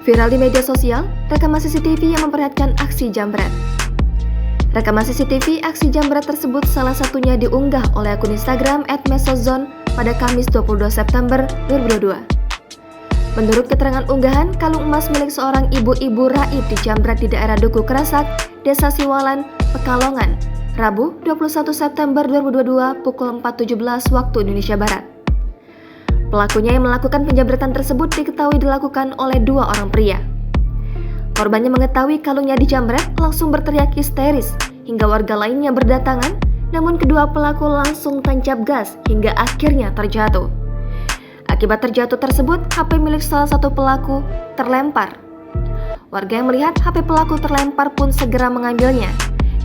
Viral di media sosial, rekaman CCTV yang memperlihatkan aksi jambret. Rekaman CCTV aksi jambret tersebut salah satunya diunggah oleh akun Instagram @mesozone pada Kamis 22 September 2022. Menurut keterangan unggahan, kalung emas milik seorang ibu-ibu raib dijambret di daerah Duku Kerasak, Desa Siwalan, Pekalongan, Rabu 21 September 2022 pukul 4.17 waktu Indonesia Barat. Pelakunya yang melakukan penjambretan tersebut diketahui dilakukan oleh dua orang pria. Korbannya mengetahui kalungnya dijambret langsung berteriak histeris hingga warga lainnya berdatangan, namun kedua pelaku langsung tancap gas hingga akhirnya terjatuh. Akibat terjatuh tersebut, HP milik salah satu pelaku terlempar. Warga yang melihat HP pelaku terlempar pun segera mengambilnya,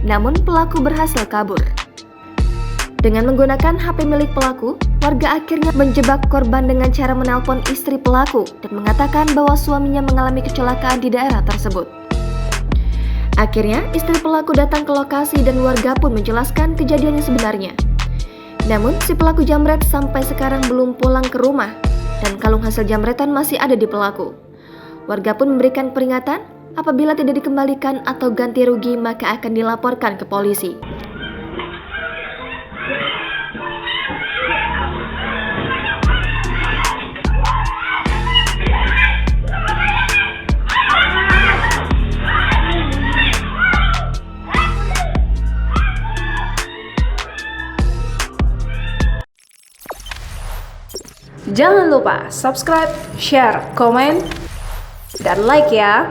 namun pelaku berhasil kabur. Dengan menggunakan HP milik pelaku, warga akhirnya menjebak korban dengan cara menelpon istri pelaku dan mengatakan bahwa suaminya mengalami kecelakaan di daerah tersebut. Akhirnya, istri pelaku datang ke lokasi dan warga pun menjelaskan kejadian yang sebenarnya. Namun, si pelaku jambret sampai sekarang belum pulang ke rumah dan kalung hasil jambretan masih ada di pelaku. Warga pun memberikan peringatan, apabila tidak dikembalikan atau ganti rugi maka akan dilaporkan ke polisi. Jangan lupa subscribe, share, komen, dan like ya.